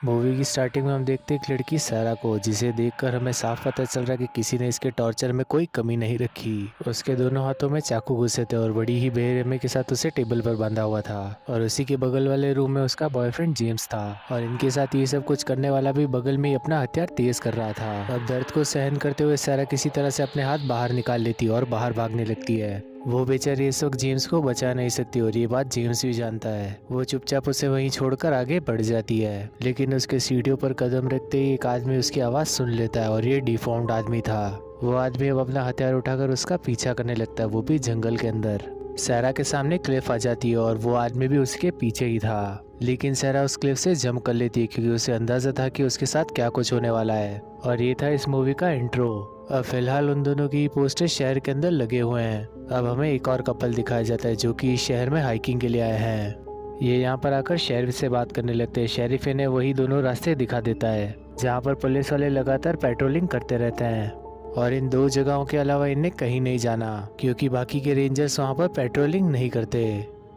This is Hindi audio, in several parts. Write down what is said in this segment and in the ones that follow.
मूवी की स्टार्टिंग में हम देखते हैं एक लड़की सारा को, जिसे देखकर हमें साफ पता चल रहा है कि किसी ने इसके टॉर्चर में कोई कमी नहीं रखी। उसके दोनों हाथों में चाकू घुसे थे और बड़ी ही बेरहमी के साथ उसे टेबल पर बांधा हुआ था। और उसी के बगल वाले रूम में उसका बॉयफ्रेंड जेम्स था और इनके साथ ये सब कुछ करने वाला भी बगल में ही अपना हथियार तेज कर रहा था। अब दर्द को सहन करते हुए सारा किसी तरह से अपने हाथ बाहर निकाल लेती और बाहर भागने लगती है। वो बेचारी इस वक्त जेम्स को बचा नहीं सकती और ये बात जेम्स भी जानता है। वो चुपचाप उसे वहीं छोड़कर आगे बढ़ जाती है, लेकिन उसके सीढ़ियों पर कदम रखते ही एक आदमी उसकी आवाज़ सुन लेता है और ये डिफॉर्म्ड आदमी था। वो आदमी अब अपना हथियार उठाकर उसका पीछा करने लगता है, वो भी जंगल के अंदर। सारा के सामने क्लिफ आ जाती है और वो आदमी भी उसके पीछे ही था, लेकिन सारा उस क्लिफ से जंप कर लेती है क्योंकि उसे अंदाजा था कि उसके साथ क्या कुछ होने वाला है। और ये था इस मूवी का इंट्रो। अब फिलहाल उन दोनों की पोस्टर शहर के अंदर लगे हुए हैं। अब हमें एक और कपल दिखाया जाता है जो कि इस शहर में हाइकिंग के लिए आए हैं। ये यहाँ पर आकर शेरिफ से बात करने लगते हैं। शेरिफ इन्हें वही दोनों रास्ते दिखा देता है जहाँ पर पुलिस वाले लगातार पेट्रोलिंग करते रहते हैं। और इन दो जगहों के अलावा इन्हें कहीं नहीं जाना क्योंकि बाकी के रेंजर्स वहाँ पर पेट्रोलिंग नहीं करते।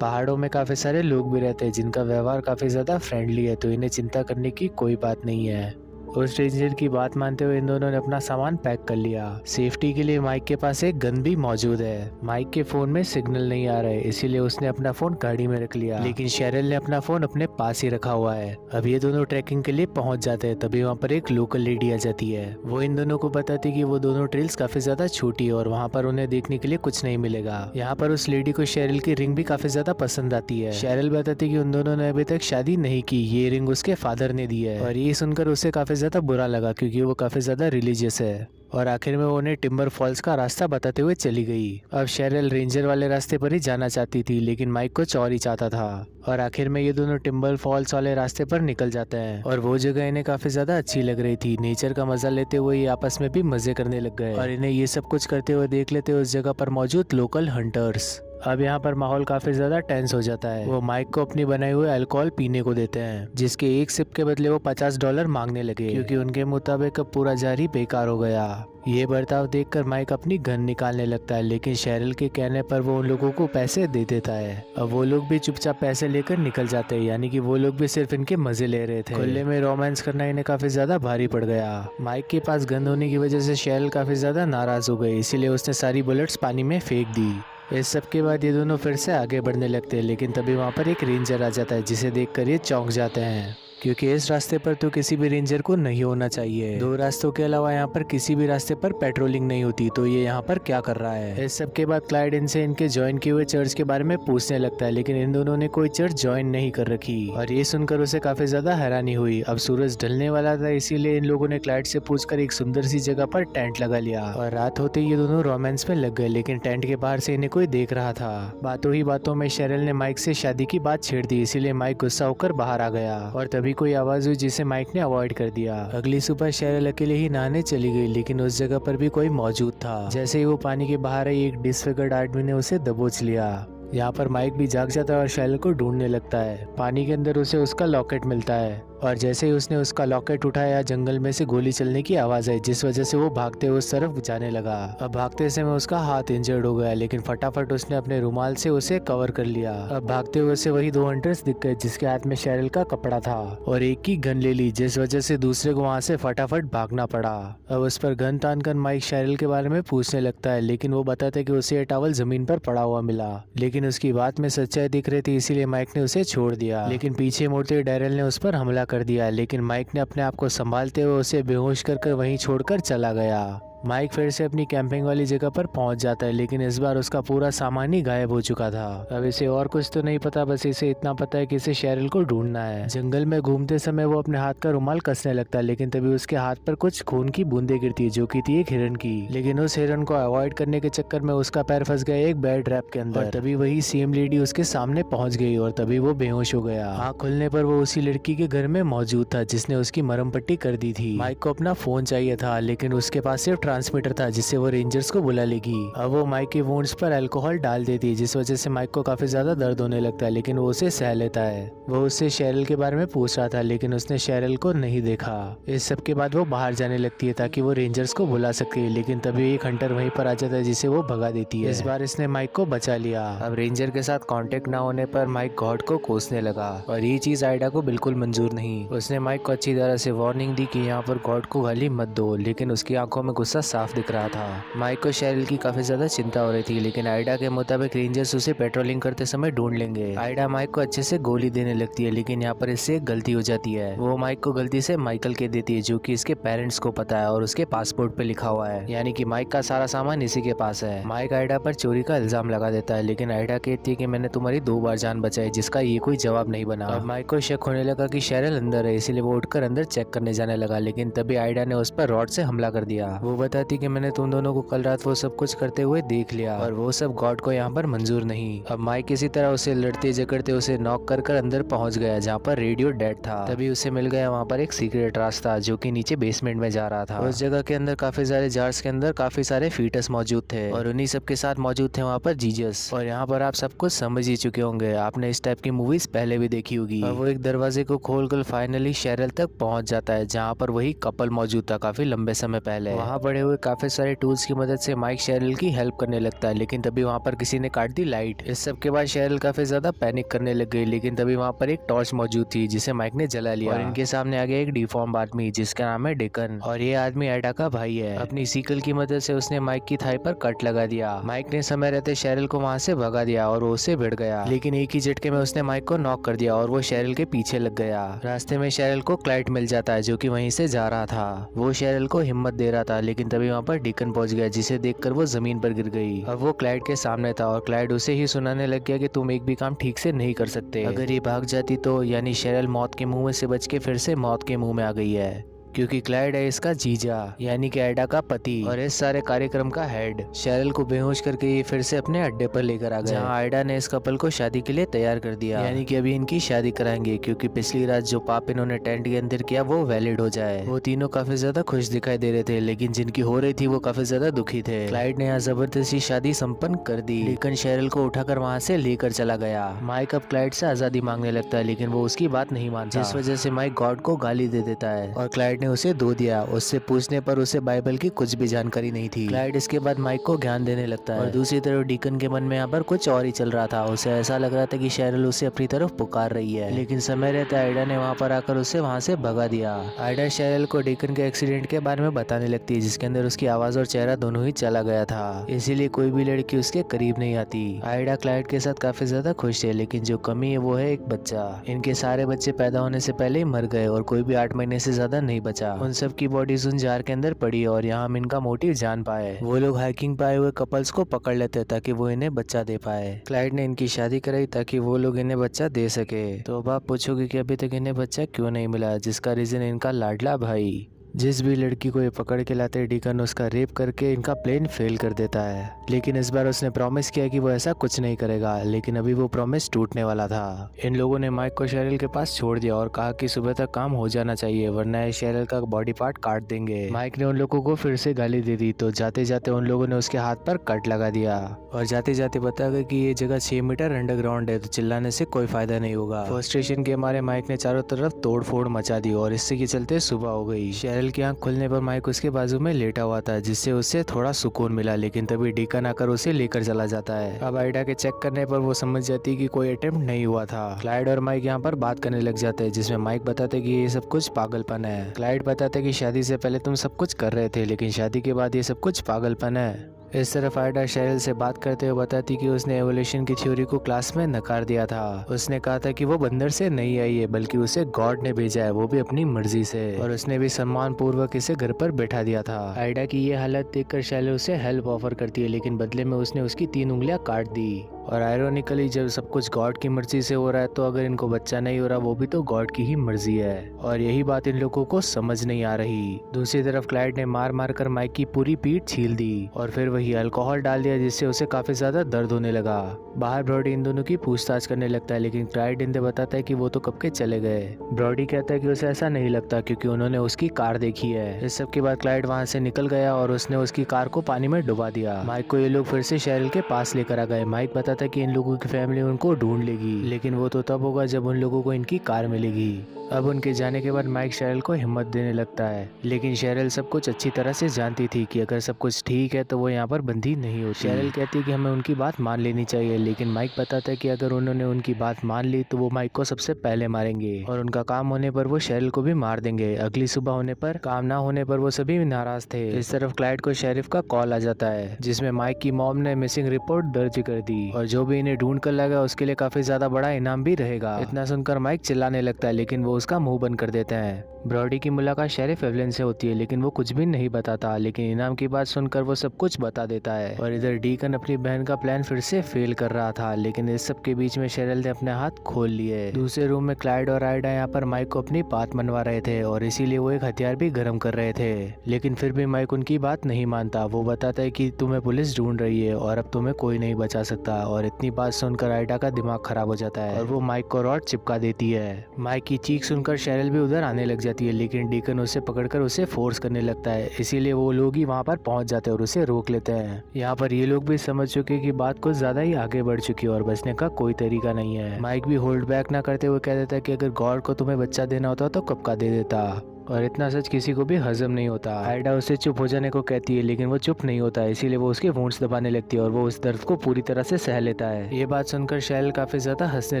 पहाड़ों में काफ़ी सारे लोग भी रहते हैं जिनका व्यवहार काफ़ी ज़्यादा फ्रेंडली है, तो इन्हें चिंता करने की कोई बात नहीं है। उस रेंजर की बात मानते हुए इन दोनों ने अपना सामान पैक कर लिया। सेफ्टी के लिए माइक के पास एक गन भी मौजूद है। माइक के फोन में सिग्नल नहीं आ रहा है, इसीलिए उसने अपना फोन गाड़ी में रख लिया, लेकिन शेरिल ने अपना फोन अपने पास ही रखा हुआ है। अब ये दोनों ट्रैकिंग के लिए पहुंच जाते हैं, तभी वहाँ पर एक लोकल लेडी आ जाती है। वो इन दोनों को बताती कि वो दोनों ट्रेल्स काफी ज्यादा छोटी है और वहाँ पर उन्हें देखने के लिए कुछ नहीं मिलेगा। यहाँ पर उस लेडी को शेरिल की रिंग भी काफी ज्यादा पसंद आती है। शेरिल बताती कि उन दोनों ने अभी तक शादी नहीं की, ये रिंग उसके फादर ने दी है। और ये सुनकर उसे काफी ज्यादा बुरा लगा क्योंकि वो काफी ज्यादा रिलीजियस है। और आखिर में वो उन्हें टिम्बर फॉल्स का रास्ता बताते हुए चली गई। अब शेरिल रेंजर वाले रास्ते पर ही जाना चाहती थी, लेकिन माइक कुछ और ही चाहता था। और आखिर में ये दोनों टिम्बर फॉल्स वाले रास्ते पर निकल जाते हैं और वो जगह इन्हें काफी ज्यादा अच्छी लग रही थी। नेचर का मजा लेते हुए ये आपस में भी मजे करने लग गए और इन्हें ये सब कुछ करते हुए देख लेते उस जगह पर मौजूद लोकल हंटर्स। अब यहाँ पर माहौल काफी ज्यादा टेंस हो जाता है। वो माइक को अपनी बनाई हुई अल्कोहल पीने को देते हैं, जिसके एक सिप के बदले वो $50 मांगने लगे क्योंकि उनके मुताबिक अब पूरा जार ही बेकार हो गया। ये बर्ताव देखकर माइक अपनी गन निकालने लगता है, लेकिन शेरिल के कहने पर वो उन लोगों को पैसे दे देता है। अब वो लोग भी चुपचाप पैसे लेकर निकल जाते हैं, यानी कि वो लोग भी सिर्फ इनके मजे ले रहे थे। खुले में रोमांस करना इन्हें काफी ज्यादा भारी पड़ गया। माइक के पास गन होने की वजह से शेरिल काफी ज्यादा नाराज हो गई, इसीलिए उसने सारी बुलेट्स पानी में फेंक दी। इस सब के बाद ये दोनों फिर से आगे बढ़ने लगते हैं, लेकिन तभी वहाँ पर एक रेंजर आ जाता है जिसे देखकर ये चौंक जाते हैं क्योंकि इस रास्ते पर तो किसी भी रेंजर को नहीं होना चाहिए। दो रास्तों के अलावा यहाँ पर किसी भी रास्ते पर पेट्रोलिंग नहीं होती, तो ये यहाँ पर क्या कर रहा है। इस सब के बाद क्लाइड इनसे इनके ज्वाइन किए हुए चर्च के बारे में पूछने लगता है, लेकिन इन दोनों ने कोई चर्च ज्वाइन नहीं कर रखी और ये सुनकर उसे काफी ज्यादा हैरानी हुई। अब सूरज ढलने वाला था, इसीलिए इन लोगों ने क्लाइड से पूछकर एक सुंदर सी जगह पर टेंट लगा लिया और रात होते ये दोनों रोमांस में लग गए, लेकिन टेंट के बाहर से इन्हें कोई देख रहा था। बातों ही बातों में शेरिल ने माइक से शादी की बात छेड़ दी, इसीलिए माइक गुस्सा होकर बाहर आ गया और तभी कोई आवाज हुई जिसे माइक ने अवॉइड कर दिया। अगली सुबह शेरिल अकेले ही नहाने चली गई, लेकिन उस जगह पर भी कोई मौजूद था। जैसे ही वो पानी के बाहर आई, एक डिसफिगर्ड आदमी ने उसे दबोच लिया। यहाँ पर माइक भी जाग जाता है और शेरिल को ढूंढने लगता है। पानी के अंदर उसे उसका लॉकेट मिलता है और जैसे ही उसने उसका लॉकेट उठाया, जंगल में से गोली चलने की आवाज आई, जिस वजह से वो भागते हुए उस तरफ जाने लगा। अब भागते समय उसका हाथ इंजर्ड हो गया, लेकिन फटाफट उसने अपने रुमाल से उसे कवर कर लिया। अब भागते हुए उसे वही दो हंटर्स दिख गए जिसके हाथ में शेरिल का कपड़ा था और एक की गन ले ली, जिस वजह से दूसरे को वहाँ से फटाफट भागना पड़ा। अब उस पर गन तानकर माइक शेरिल के बारे में पूछने लगता है, लेकिन वो बताता है कि उसे ये टॉवल जमीन पर पड़ा हुआ मिला, लेकिन उसकी बात में सच्चाई दिख रही थी, इसीलिए माइक ने उसे छोड़ दिया। लेकिन पीछे मुड़ते डैरेल ने उस पर हमला कर दिया, लेकिन माइक ने अपने आप को संभालते हुए उसे बेहोश कर वहीं छोड़कर चला गया। माइक फिर से अपनी कैंपिंग वाली जगह पर पहुंच जाता है, लेकिन इस बार उसका पूरा सामान ही गायब हो चुका था। अब इसे और कुछ तो नहीं पता, बस इसे इतना पता है कि इसे शेरिल को ढूंढना है। जंगल में घूमते समय वो अपने हाथ का रुमाल कसने लगता है, लेकिन तभी उसके हाथ पर कुछ खून की बूंदें गिरती है जो कि थी एक हिरन की। लेकिन उस हिरन को अवॉइड करने के चक्कर में उसका पैर फंस गया एक बेड ट्रैप के अंदर और तभी वही सेम लेडी उसके सामने पहुंच गई और तभी वो बेहोश हो गया। आँख खुलने पर वो उसी लड़की के घर में मौजूद था जिसने उसकी मरहम पट्टी कर दी थी। माइक को अपना फोन चाहिए था, लेकिन उसके पास सिर्फ ट्रांसमीटर था जिससे वो रेंजर्स को बुला लेगी। अब वो माइक के वुंड्स पर अल्कोहल डाल देती है जिस वजह से माइक को काफी ज्यादा दर्द होने लगता है, लेकिन वो उसे सह लेता है। वो उससे शेरिल के बारे में पूछ रहा था लेकिन उसने शेरिल को नहीं देखा। इस सब के बाद वो बाहर जाने लगती है ताकि वो रेंजर्स को बुला सके, लेकिन तभी एक हंटर वहीं पर आ जाता है जिसे वो भगा देती है। इस बार इसने माइक को बचा लिया। अब रेंजर के साथ कांटेक्ट ना होने पर माइक गॉड को कोसने लगा और ये चीज आइडा को बिल्कुल मंजूर नहीं। उसने माइक को अच्छी तरह से वार्निंग दी कि यहाँ पर गॉड को गाली मत दो, लेकिन उसकी आंखों में गुस्सा साफ दिख रहा था। माइक को शेरिल की काफी ज्यादा चिंता हो रही थी, लेकिन आइडा के मुताबिक रेंजर्स उसे पेट्रोलिंग करते समय ढूंढ लेंगे। आइडा माइक को अच्छे से गोली देने लगती है, लेकिन यहाँ पर इससे एक गलती हो जाती है। वो माइक को गलती से माइकल के देती है जो कि इसके पेरेंट्स को पता है और उसके पासपोर्ट पे लिखा हुआ है, यानी कि माइक का सारा सामान इसी के पास है। माइक आइडा पर चोरी का इल्जाम लगा देता है, लेकिन आइडा कहती है कि मैंने तुम्हारी 2 बार जान बचाई, जिसका ये कोई जवाब नहीं बना। अब माइक को शक होने लगा कि शेरिल अंदर है, इसीलिए वो उठकर अंदर चेक करने जाने लगा, लेकिन तभी आइडा ने उस पर रॉड से हमला कर दिया। वो बताती कि मैंने तुम दोनों को कल रात वो सब कुछ करते हुए देख लिया और वो सब गॉड को यहाँ पर मंजूर नहीं। अब माइक किसी तरह उसे लड़ते झगड़ते उसे नॉक कर अंदर पहुंच गया जहाँ पर रेडियो डेड था। तभी उसे मिल गया वहाँ पर एक सीक्रेट रास्ता जो कि नीचे बेसमेंट में जा रहा था। उस जगह के अंदर काफी सारे जार्स के अंदर काफी सारे फीटस मौजूद थे और उन्हीं सब के साथ मौजूद थे वहाँ पर जीसस। और यहाँ पर आप सब कुछ समझ ही चुके होंगे, आपने इस टाइप की मूवीज पहले भी देखी होगी। और वो एक दरवाजे को खोलकर फाइनली शेरिल तक पहुंच जाता है जहाँ पर वही कपल मौजूद था काफी लंबे समय पहले। वहाँ पड़े हुए काफी सारे टूल्स की मदद से माइक शेरिल की हेल्प करने लगता है, लेकिन तभी वहाँ पर किसी ने काट दी लाइट। इस सब के बाद शेरिल काफी ज्यादा पैनिक करने लग गई, लेकिन तभी वहाँ पर एक टॉर्च मौजूद थी जिसे माइक ने जला लिया और इनके सामने आ गया एक डिफॉर्म आदमी जिसका नाम है डेकन। और ये आदमी आइडा का भाई है। अपनी सीकल की मदद से उसने माइक की थाई पर कट लगा दिया। माइक ने समय रहते शेरिल को वहाँ से भगा दिया और वो उससे भिड़ गया, लेकिन एक ही झटके में उसने माइक को नॉक कर दिया और वो शेरिल के पीछे लग गया। रास्ते में शेरिल को क्लाइड मिल जाता है जो कि वहीं से जा रहा था। वो शेरिल को हिम्मत दे रहा था, लेकिन तभी वहाँ पर डेकन पहुंच गया जिसे देखकर वो जमीन पर गिर गई। अब वो क्लाइड के सामने था और क्लाइड उसे ही सुनाने लग गया कि तुम एक भी काम ठीक से नहीं कर सकते। अगर ये भाग जाती तो यानी शेरिल मौत के मुंह में से बच के फिर से मौत के मुंह में आ गई है, क्योंकि क्लाइड है इसका जीजा यानी कि आइडा का पति और इस सारे कार्यक्रम का हेड। शेरिल को बेहोश करके ये फिर से अपने अड्डे पर लेकर आ गए जहाँ आइडा ने इस कपल को शादी के लिए तैयार कर दिया, यानी कि अभी इनकी शादी कराएंगे क्योंकि पिछली रात जो पाप इन्होंने टेंट के अंदर किया वो वैलिड हो जाए। वो तीनों काफी ज्यादा खुश दिखाई दे रहे थे, लेकिन जिनकी हो रही थी वो काफी ज्यादा दुखी थे। क्लाइड ने यहाँ जबरदस्ती शादी संपन्न कर दी, लेकिन शेरिल को उठाकर वहाँ से लेकर चला गया। माइक अब क्लाइड से आजादी मांगने लगता है, लेकिन वो उसकी बात नहीं मानता, जिस वजह से माइक गॉड को गाली दे देता है और क्लाइड ने उसे धो दिया। उससे पूछने पर उसे बाइबल की कुछ भी जानकारी नहीं थी। क्लाइड इसके बाद माइक को ज्ञान देने लगता है और दूसरी तरफ डीकन के मन में यहाँ पर कुछ और ही चल रहा था। उसे ऐसा लग रहा था कि शेरिल उसे अपनी तरफ पुकार रही है, लेकिन समय रहते आइडा ने वहाँ पर आकर उसे वहाँ से भगा दिया। आइडा शेरिल को डीकन के एक्सीडेंट के बारे में बताने लगती है जिसके अंदर उसकी आवाज और चेहरा दोनों ही चला गया था, इसीलिए कोई भी लड़की उसके करीब नहीं आती। आइडा क्लाइड के साथ काफी ज्यादा खुश है, लेकिन जो कमी है वो है एक बच्चा। इनके सारे बच्चे पैदा होने से पहले ही मर गए और कोई भी 8 महीने से ज्यादा नहीं बचा। उन सब की बॉडीज उन जार के अंदर पड़ी और यहाँ हम इनका मोटिव जान पाए। वो लोग हाइकिंग पे आए हुए कपल्स को पकड़ लेते ताकि वो इन्हें बच्चा दे पाए। क्लाइड ने इनकी शादी कराई ताकि वो लोग इन्हें बच्चा दे सके। तो अब आप पूछोगे कि अभी तक इन्हें बच्चा क्यों नहीं मिला, जिसका रीजन इनका लाडला भाई। जिस भी लड़की को ये पकड़ के लाते डीकन उसका रेप करके इनका प्लेन फेल कर देता है, लेकिन इस बार उसने प्रॉमिस किया कि वो ऐसा कुछ नहीं करेगा, लेकिन अभी वो प्रॉमिस टूटने वाला था। इन लोगों ने माइक को शेरिल के पास छोड़ दिया और कहा कि सुबह तक काम हो जाना चाहिए वरना ये शेरिल का बॉडी पार्ट काट देंगे। माइक ने उन लोगों को फिर से गाली दे दी, तो जाते जाते उन लोगों ने उसके हाथ पर कट लगा दिया और जाते जाते बता गए कि ये जगह 6 मीटर अंडरग्राउंड है, तो चिल्लाने से कोई फायदा नहीं होगा। फ्रस्ट्रेशन के मारे माइक ने चारों तरफ तोड़ फोड़ मचा दी और इससे के चलते सुबह हो गई। शेरिल की आंख खुलने पर माइक उसके बाजू में लेटा हुआ था जिससे उसे थोड़ा सुकून मिला, लेकिन तभी डीकन आकर उसे लेकर चला जाता है। अब आइडा के चेक करने पर वो समझ जाती है कि कोई अटेम्प्ट नहीं हुआ था। क्लाइड और माइक यहाँ पर बात करने लग जाते हैं जिसमें माइक बताते कि ये सब कुछ पागलपन है। क्लाइड बताते कि शादी से पहले तुम सब कुछ कर रहे थे, लेकिन शादी के बाद ये सब कुछ पागलपन है। इस तरफ आइडा शेरिल से बात करते हुए बताती कि उसने एवोल्यूशन की थ्योरी को क्लास में नकार दिया था। उसने कहा था कि वो बंदर से नहीं आई है बल्कि उसे गॉड ने भेजा है, वो भी अपनी मर्जी से, और उसने भी सम्मान पूर्वक इसे घर पर बैठा दिया था। आइडा की ये हालत देखकर शेरिल उसे हेल्प ऑफर करती है, लेकिन बदले में उसने उसकी 3 उंगलियां काट दी। और आयरोनिकली जब सब कुछ गॉड की मर्जी से हो रहा है तो अगर इनको बच्चा नहीं हो रहा वो भी तो गॉड की ही मर्जी है, और यही बात इन लोगों को समझ नहीं आ रही। दूसरी तरफ क्लाइड ने मार मार कर माइक की पूरी पीठ छील दी और फिर वही अल्कोहल डाल दिया जिससे उसे काफी ज्यादा दर्द होने लगा। बाहर ब्रॉडी इन दोनों की पूछताछ करने लगता है, लेकिन क्लाइड इन्हें बताता है कि वो तो कब के चले गए। ब्रॉडी कहता है कि उसे ऐसा नहीं लगता क्योंकि उन्होंने उसकी कार देखी है। इस सब के बाद क्लाइड वहां से निकल गया और उसने उसकी कार को पानी में डुबा दिया। माइक को ये लोग फिर से शेरिल के पास लेकर आ गए। माइक बताता है कि इन लोगों की फैमिली उनको ढूंढ लेगी, लेकिन वो तो तब होगा जब उन लोगों को इनकी कार मिलेगी। अब उनके जाने के बाद माइक शेरिल को हिम्मत देने लगता है, लेकिन शेरिल सब कुछ अच्छी तरह से जानती थी कि अगर सब कुछ ठीक है तो वो यहाँ पर बंदी नहीं होती। शेरिल कहती है कि हमें उनकी बात मान लेनी चाहिए, लेकिन माइक बताता है कि अगर उन्होंने उनकी बात मान ली तो वो माइक को सबसे पहले मारेंगे और उनका काम होने पर वो शेरिल को भी मार देंगे। अगली सुबह होने पर काम ना होने पर वो सभी नाराज थे। इस तरफ क्लाइड को शेरिफ का कॉल आ जाता है जिसमें माइक की मॉम ने मिसिंग रिपोर्ट दर्ज कर दी और जो भी इन्हें ढूंढ कर लगा उसके लिए काफी ज्यादा बड़ा इनाम भी रहेगा। इतना सुनकर माइक चिल्लाने लगता है, लेकिन वो उसका मुंह बंद कर देते हैं। ब्रॉडी की मुलाकात शेरिफ एवलिन से होती है, लेकिन वो कुछ भी नहीं बताता, लेकिन इनाम की बात सुनकर वो सब कुछ बता देता है। और इधर डीकन अपनी बहन का प्लान फिर से फेल कर रहा था, लेकिन इस सब के बीच में शेरिल ने अपने हाथ खोल लिए। दूसरे रूम में क्लाइड और आइडा यहाँ पर माइक को अपनी बात मनवा रहे थे और इसीलिए वो एक हथियार भी गर्म कर रहे थे, लेकिन फिर भी माइक उनकी बात नहीं मानता। वो बताता है कि तुम्हें पुलिस ढूंढ रही है और अब तुम्हें कोई नहीं बचा सकता। और इतनी बात सुनकर आइडा का दिमाग खराब हो जाता है और वो माइक को रॉड चिपका देती है। माइक की चीख सुनकर शेरिल भी उधर आने लग जाती है, लेकिन डीकन उसे पकड़कर उसे फोर्स करने लगता है, इसीलिए वो लोग ही वहाँ पर पहुँच जाते हैं और उसे रोक लेते हैं। यहाँ पर ये लोग भी समझ चुके कि बात कुछ ज्यादा ही आगे बढ़ चुकी है और बचने का कोई तरीका नहीं है। माइक भी होल्ड बैक ना करते हुए कह देता है कि अगर गॉड को तुम्हें बच्चा देना होता तो कब का दे देता, और इतना सच किसी को भी हजम नहीं होता। आइडा उसे चुप हो जाने को कहती है, लेकिन वो चुप नहीं होता है, इसीलिए वो उसके वुंड्स दबाने लगती है और वो उस दर्द को पूरी तरह से सह लेता है। ये बात सुनकर शेरिल काफी ज्यादा हंसने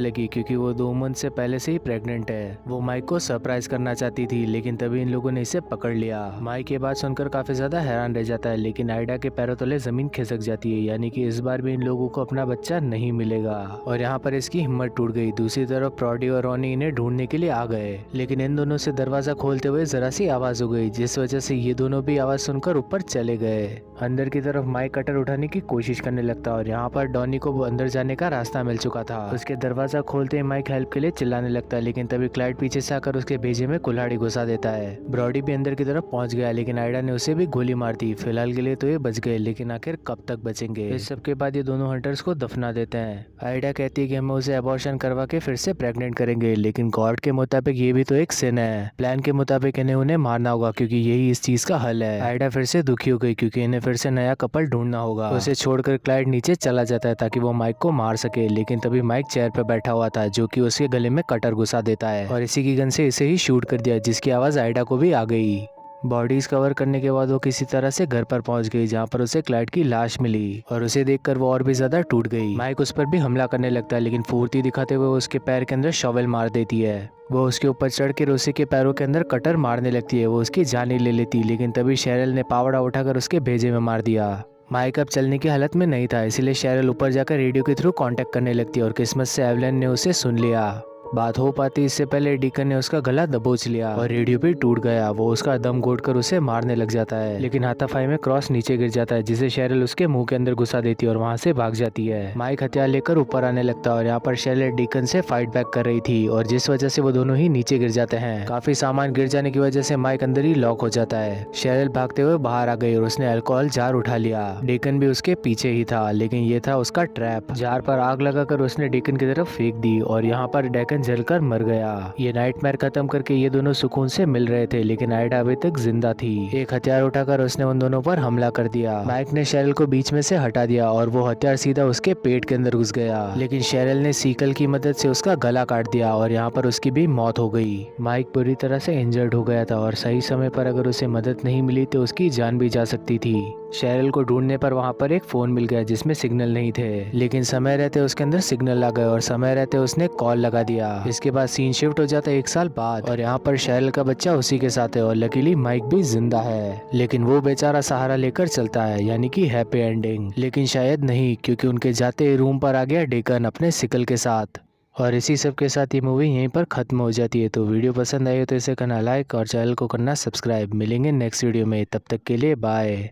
लगी क्योंकि वो 2 मंथ से पहले से ही प्रेग्नेंट है। वो माइक को सरप्राइज करना चाहती थी, लेकिन तभी इन लोगों ने इसे पकड़ लिया। माइक ये बात सुनकर काफी ज्यादा हैरान रह जाता है, लेकिन आइडा के पैरों तले जमीन खिसक जाती है, यानी कि इस बार भी इन लोगों को अपना बच्चा नहीं मिलेगा। और यहाँ पर इसकी हिम्मत टूट गई। दूसरी तरफ ब्रॉडी और रॉनी इन्हें ढूंढने के लिए आ गए, लेकिन इन दोनों से दरवाजा खोलते हुए जरा सी आवाज हो गई, जिस वजह से ये दोनों भी आवाज सुनकर ऊपर चले गए। अंदर की तरफ माइक कटर उठाने की कोशिश करने लगता और यहाँ पर डॉनी को वो अंदर जाने का रास्ता मिल चुका था। उसके दरवाजा खोलते ही माइक हेल्प के लिए चिल्लाने लगता है, लेकिन तभी क्लाइड पीछे से आकर उसके भेजे में कुल्हाड़ी घुसा देता है। ब्रॉडी भी अंदर की तरफ पहुंच गया, लेकिन आइडा ने उसे भी गोली मार दी। फिलहाल के लिए तो ये बच गए, लेकिन आखिर कब तक बचेंगे। इस सब के बाद ये दोनों हंटर्स को दफना देते हैं। आइडा कहती है कि हम उसे अबॉर्शन करवा के फिर से प्रेग्नेंट करेंगे, लेकिन गॉड के मुताबिक ये भी तो एक सिन है। प्लान के मुताबिक इन्हें उन्हें मारना होगा क्योंकि यही इस चीज का हल है। आइडा फिर से दुखी हो गई क्योंकि इन्हें फिर से नया कपल ढूंढना होगा। उसे छोड़कर क्लाइड नीचे चला जाता है ताकि वो माइक को मार सके, लेकिन तभी माइक चेयर पर बैठा हुआ था जो कि उसके गले में कटर घुसा देता है और इसी की गन से इसे ही शूट कर दिया, जिसकी आवाज आइडा को भी आ गई। बॉडीज कवर करने के बाद वो किसी तरह से घर पर पहुंच गई, जहां पर उसे क्लाइड की लाश मिली और उसे देखकर वो और भी ज्यादा टूट गई। माइक उस पर भी हमला करने लगता है, लेकिन फुर्ती दिखाते हुए उसके पैर के अंदर शॉवेल मार देती है। वो उसके ऊपर चढ़ के उसी के पैरों के अंदर कटर मारने लगती है। वो उसकी जान ही ले लेती, लेकिन तभी शेरिल ने पावड़ा उठाकर उसके भेजे में मार दिया। माइक अब चलने की हालत में नहीं था, इसीलिए शेरिल ऊपर जाकर रेडियो के थ्रू कांटेक्ट करने लगती है और किस्मत से एवलिन ने उसे सुन लिया। बात हो पाती इससे पहले डीकन ने उसका गला दबोच लिया और रेडियो भी टूट गया। वो उसका दम घोटकर उसे मारने लग जाता है, लेकिन हाथापाई में क्रॉस नीचे गिर जाता है, जिसे शेरिल उसके मुंह के अंदर घुसा देती है और वहां से भाग जाती है। माइक हथियार लेकर ऊपर आने लगता है और यहाँ पर शेरिल डीकन से फाइट बैक कर रही थी और जिस वजह से वो दोनों ही नीचे गिर जाते हैं। काफी सामान गिर जाने की वजह से माइक अंदर ही लॉक हो जाता है। शेरिल भागते हुए बाहर आ गई और उसने अल्कोहल जार उठा लिया। डीकन भी उसके पीछे ही था, लेकिन ये था उसका ट्रैप। जार पर आग लगाकर उसने डीकन की तरफ फेंक दी और यहाँ पर डीकन जलकर मर गया। ये नाइटमेयर खत्म करके ये दोनों सुकून से मिल रहे थे, लेकिन आइडा अभी तक जिंदा थी। एक हथियार उठाकर उसने उन दोनों पर हमला कर दिया। माइक ने शेरिल को बीच में से हटा दिया और वो हथियार सीधा उसके पेट के अंदर घुस गया, लेकिन शेरिल ने सीकल की मदद से उसका गला काट दिया और यहाँ पर उसकी भी मौत हो गई। माइक पूरी तरह से इंजर्ड हो गया था और सही समय पर अगर उसे मदद नहीं मिली तो उसकी जान भी जा सकती थी। शेरिल को ढूंढने पर वहाँ पर एक फोन मिल गया जिसमें सिग्नल नहीं थे, लेकिन समय रहते उसके अंदर सिग्नल आ गए और समय रहते उसने कॉल लगा दिया। इसके बाद सीन शिफ्ट हो जाता है 1 साल बाद और यहाँ पर शेरिल का बच्चा उसी के साथ है और लकीली माइक भी जिंदा है, लेकिन वो बेचारा सहारा लेकर चलता है, यानी कि हैप्पी एंडिंग। लेकिन शायद नहीं, क्योंकि उनके जाते ही रूम पर आ गया डीकन अपने सिकल के साथ। और इसी सब के साथ ये मूवी यहीं पर खत्म हो जाती है। तो वीडियो पसंद आई हो तो इसे करना लाइक और चैनल को करना सब्सक्राइब। मिलेंगे नेक्स्ट वीडियो में, तब तक के लिए बाय।